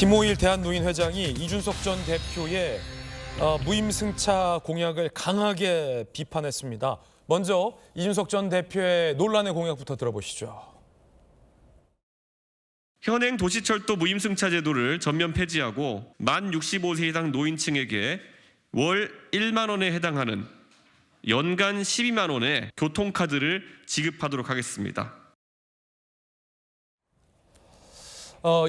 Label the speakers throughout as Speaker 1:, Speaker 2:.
Speaker 1: 김호일 대한노인회장이 이준석 전 대표의 무임승차 공약을 강하게 비판했습니다. 먼저 이준석 전 대표의 논란의 공약부터 들어보시죠.
Speaker 2: 현행 도시철도 무임승차 제도를 전면 폐지하고 만 65세 이상 노인층에게 월 1만 원에 해당하는 연간 12만 원의 교통카드를 지급하도록 하겠습니다.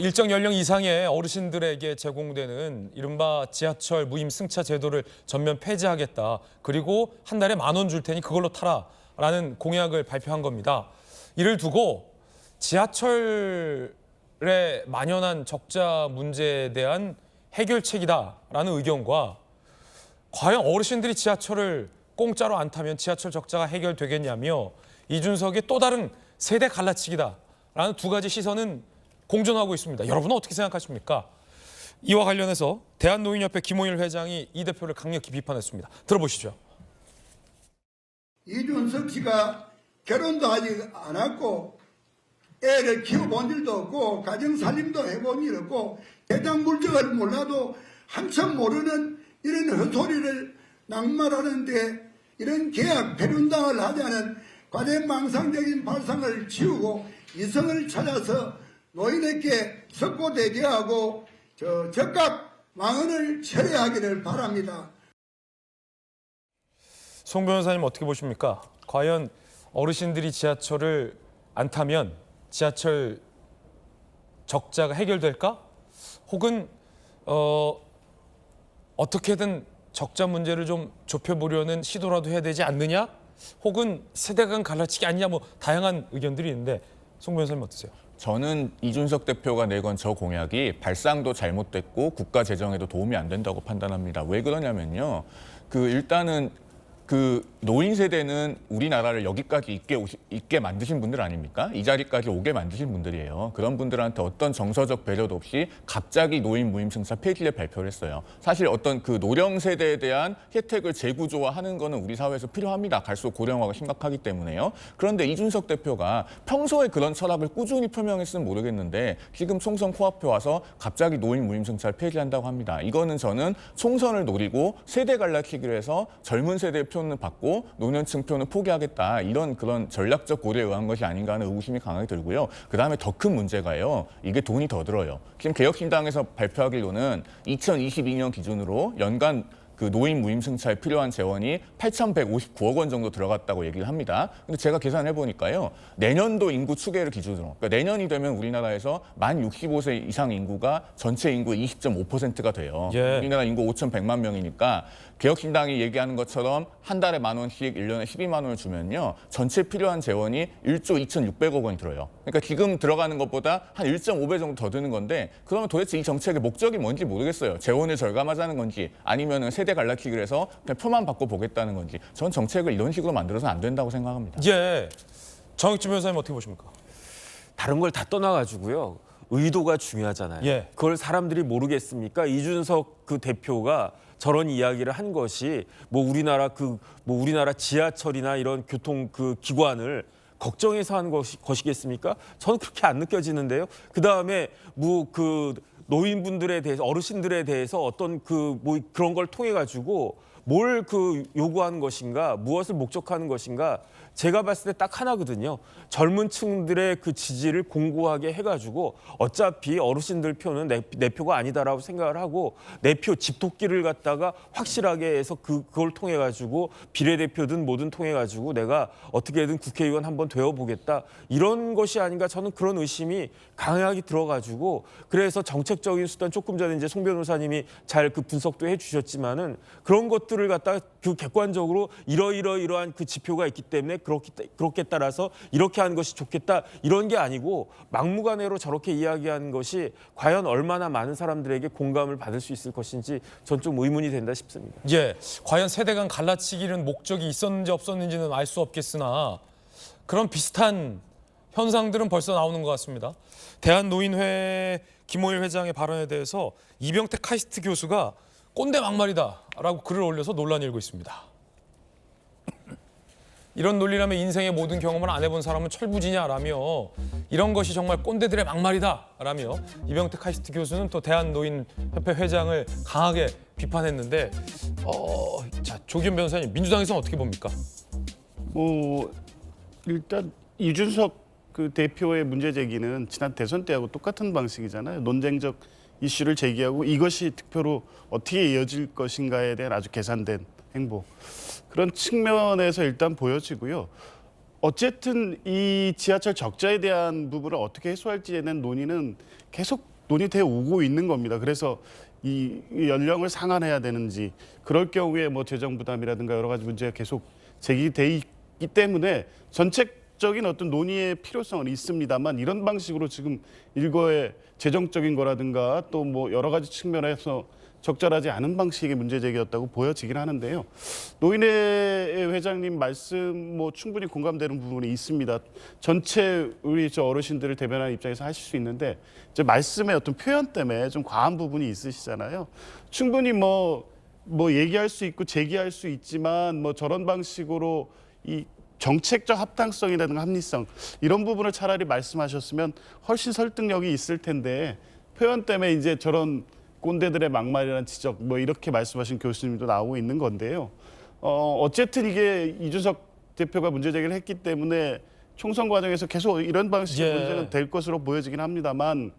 Speaker 1: 일정 연령 이상의 어르신들에게 제공되는 이른바 지하철 무임승차 제도를 전면 폐지하겠다. 그리고 한 달에 10,000원 줄 테니 그걸로 타라라는 공약을 발표한 겁니다. 이를 두고 지하철에 만연한 적자 문제에 대한 해결책이다라는 의견과 과연 어르신들이 지하철을 공짜로 안 타면 지하철 적자가 해결되겠냐며 이준석의 또 다른 세대 갈라치기다라는 두 가지 시선은 공존하고 있습니다. 여러분은 어떻게 생각하십니까? 이와 관련해서 대한노인협회 김호일 회장이 이 대표를 강력히 비판했습니다. 들어보시죠.
Speaker 3: 이준석 씨가 결혼도 아직 안 했고 애를 키워본 일도 없고 가정살림도 해본 일 없고 대장 물정을 몰라도 한참 모르는 이런 헛소리를 낙말하는데 이런 계약 배륜당을 하자는 과대망상적인 발상을 치우고 이성을 찾아서 노인에게 석고대죄하고 적각 망언을 철회하기를 바랍니다.
Speaker 1: 송 변호사님 어떻게 보십니까? 과연 어르신들이 지하철을 안 타면 지하철 적자가 해결될까? 혹은 어떻게든 적자 문제를 좀 좁혀보려는 시도라도 해야 되지 않느냐? 혹은 세대 간 갈라치기 아니냐? 뭐 다양한 의견들이 있는데 송 변호사님 어떠세요?
Speaker 4: 저는 이준석 대표가 내건 저 공약이 발상도 잘못됐고 국가 재정에도 도움이 안 된다고 판단합니다. 왜 그러냐면요. 일단은 노인 세대는 우리나라를 여기까지 있게 만드신 분들 아닙니까? 이 자리까지 오게 만드신 분들이에요. 그런 분들한테 어떤 정서적 배려도 없이 갑자기 노인 무임승차 폐지를 발표를 했어요. 사실 어떤 노령 세대에 대한 혜택을 재구조화하는 거는 우리 사회에서 필요합니다. 갈수록 고령화가 심각하기 때문에요. 그런데 이준석 대표가 평소에 그런 철학을 꾸준히 표명했으면 모르겠는데 지금 총선 코앞에 와서 갑자기 노인 무임승차를 폐지한다고 합니다. 이거는 저는 총선을 노리고 세대 갈라치기를 해서 젊은 세대의 표는 받고 노년층 표는 포기하겠다 이런 그런 전략적 고려에 의한 것이 아닌가 하는 의구심이 강하게 들고요. 그다음에 더 큰 문제가요. 이게 돈이 더 들어요. 지금 개혁신당에서 발표하기로는 2022년 기준으로 연간 노인 무임승차에 필요한 재원이 8,159억 원 정도 들어갔다고 얘기를 합니다. 근데 제가 계산해 보니까요. 내년도 인구 추계를 기준으로 그러니까 내년이 되면 우리나라에서 만 65세 이상 인구가 전체 인구의 20.5%가 돼요.
Speaker 1: 예.
Speaker 4: 우리나라 인구 5,100만 명이니까 개혁신당이 얘기하는 것처럼 한 달에 10,000원씩 1년에 12만 원을 주면요. 전체 필요한 재원이 1조 2,600억 원이 들어요. 그러니까 지금 들어가는 것보다 한 1.5배 정도 더 드는 건데 그러면 도대체 이 정책의 목적이 뭔지 모르겠어요. 재원을 절감하자는 건지 아니면 세대 갈라치기를 해서 그냥 표만 받고 보겠다는 건지 전 정책을 이런 식으로 만들어서는 안 된다고 생각합니다.
Speaker 1: 예, 정익주 변호사님 어떻게 보십니까?
Speaker 5: 다른 걸 다 떠나가지고요. 의도가 중요하잖아요.
Speaker 1: 예.
Speaker 5: 그걸 사람들이 모르겠습니까? 이준석 대표가 저런 이야기를 한 것이 우리나라 지하철이나 이런 교통 기관을 걱정해서 한 것이겠습니까? 저는 그렇게 안 느껴지는데요. 그다음에 노인분들에 대해서 어르신들에 대해서 어떤 그런 걸 통해 가지고 뭘 요구하는 것인가, 무엇을 목적하는 것인가 제가 봤을 때 딱 하나거든요. 젊은 층들의 지지를 공고하게 해가지고 어차피 어르신들 표는 내 표가 아니다라고 생각을 하고 내 표 집토끼를 갖다가 확실하게 해서 그걸 통해 가지고 비례대표든 뭐든 통해 가지고 내가 어떻게든 국회의원 한번 되어보겠다 이런 것이 아닌가 저는 그런 의심이 강하게 들어가지고 그래서 정책적인 수단 조금 전에 이제 송 변호사님이 잘 분석도 해주셨지만은 그런 것들을 갖다가 객관적으로 이러이러한 지표가 있기 때문에 그렇게 따라서 이렇게 하는 것이 좋겠다 이런 게 아니고 막무가내로 저렇게 이야기하는 것이 과연 얼마나 많은 사람들에게 공감을 받을 수 있을 것인지 전 좀 의문이 된다 싶습니다.
Speaker 1: 예, 과연 세대 간 갈라치기는 목적이 있었는지 없었는지는 알 수 없겠으나 그런 비슷한 현상들은 벌써 나오는 것 같습니다. 대한노인회 김호일 회장의 발언에 대해서 이병태 카이스트 교수가 꼰대 막말이다라고 글을 올려서 논란이 일고 있습니다. 이런 논리라면 인생의 모든 경험을 안 해본 사람은 철부지냐라며 이런 것이 정말 꼰대들의 막말이다라며 이병택 카이스트 교수는 또 대한노인협회 회장을 강하게 비판했는데 자 조기현 변호사님 민주당에서는 어떻게 봅니까?
Speaker 6: 뭐 일단 이준석 그 대표의 문제 제기는 지난 대선 때하고 똑같은 방식이잖아요. 논쟁적 이슈를 제기하고 이것이 득표로 어떻게 이어질 것인가에 대한 아주 계산된 행보. 그런 측면에서 일단 보여지고요. 어쨌든 이 지하철 적자에 대한 부분을 어떻게 해소할지에 대한 논의는 계속 논의되어 오고 있는 겁니다. 그래서 이 연령을 상한해야 되는지 그럴 경우에 뭐 재정 부담이라든가 여러 가지 문제가 계속 제기돼 있기 때문에 전체적인 어떤 논의의 필요성은 있습니다만 이런 방식으로 지금 일거의 재정적인 거라든가 또 뭐 여러 가지 측면에서 적절하지 않은 방식의 문제 제기였다고 보여지긴 하는데요. 노인회 회장님 말씀 뭐 충분히 공감되는 부분이 있습니다. 전체 우리 저 어르신들을 대변하는 입장에서 하실 수 있는데 이제 말씀의 어떤 표현 때문에 좀 과한 부분이 있으시잖아요. 충분히 뭐 얘기할 수 있고 제기할 수 있지만 뭐 저런 방식으로 이 정책적 합당성이라든가 합리성 이런 부분을 차라리 말씀하셨으면 훨씬 설득력이 있을 텐데 표현 때문에 이제 저런 꼰대들의 막말이라는 지적 뭐 이렇게 말씀하신 교수님도 나오고 있는 건데요. 어쨌든 이게 이준석 대표가 문제 제기를 했기 때문에 총선 과정에서 계속 이런 방식의 문제는 될 것으로 보여지긴 합니다만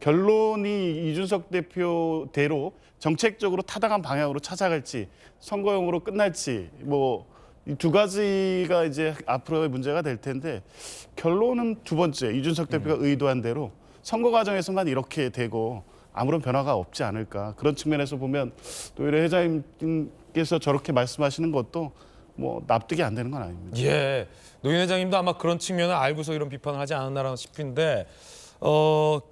Speaker 6: 결론이 이준석 대표대로 정책적으로 타당한 방향으로 찾아갈지 선거용으로 끝날지 뭐 이 두 가지가 이제 앞으로의 문제가 될 텐데 결론은 두 번째 이준석 대표가 의도한 대로 선거 과정에서만 이렇게 되고 아무런 변화가 없지 않을까 그런 측면에서 보면 노인회 회장님께서 저렇게 말씀하시는 것도 뭐 납득이 안 되는 건 아닙니다.
Speaker 1: 예, 노인 회장님도 아마 그런 측면을 알고서 이런 비판을 하지 않았나 싶은데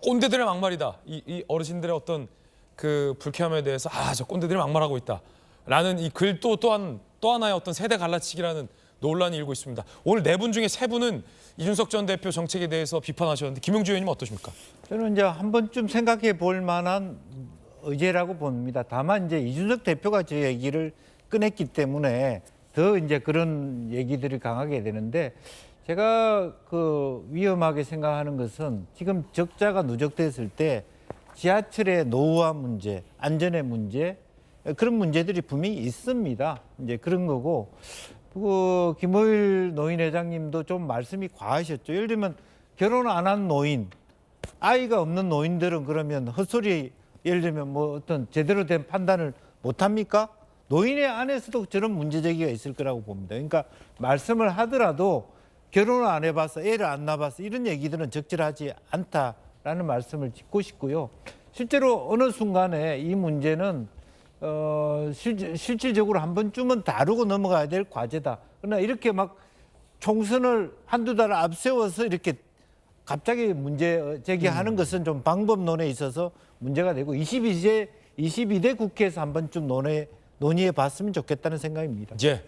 Speaker 1: 꼰대들의 막말이다. 이 어르신들의 어떤 그 불쾌함에 대해서 저 꼰대들이 막말하고 있다라는 이 글도 또 하나의 어떤 세대 갈라치기라는 논란이 일고 있습니다. 오늘 네 분 중에 세 분은 이준석 전 대표 정책에 대해서 비판하셨는데 김용주 의원님 어떠십니까?
Speaker 7: 저는 이제 한 번쯤 생각해 볼 만한 의제라고 봅니다. 다만 이제 이준석 대표가 저 얘기를 꺼냈기 때문에 더 이제 그런 얘기들이 강하게 되는데 제가 그 위험하게 생각하는 것은 지금 적자가 누적됐을 때 지하철의 노후화 문제, 안전의 문제 그런 문제들이 분명히 있습니다. 이제 그런 거고 그 김호일 노인 회장님도 좀 말씀이 과하셨죠. 예를 들면 결혼 안 한 노인, 아이가 없는 노인들은 그러면 헛소리 예를 들면 뭐 어떤 제대로 된 판단을 못 합니까? 노인회 안에서도 저런 문제 제기가 있을 거라고 봅니다. 그러니까 말씀을 하더라도 결혼을 안 해봐서 애를 안 낳아봐서 이런 얘기들은 적절하지 않다라는 말씀을 짚고 싶고요. 실제로 어느 순간에 이 문제는 실질적으로 한 번쯤은 다루고 넘어가야 될 과제다. 그러나 이렇게 막 총선을 한두 달 앞세워서 이렇게 갑자기 문제 제기하는 것은 좀 방법론에 있어서 문제가 되고 22대 국회에서 한 번쯤 논의해 봤으면 좋겠다는 생각입니다.
Speaker 1: 예.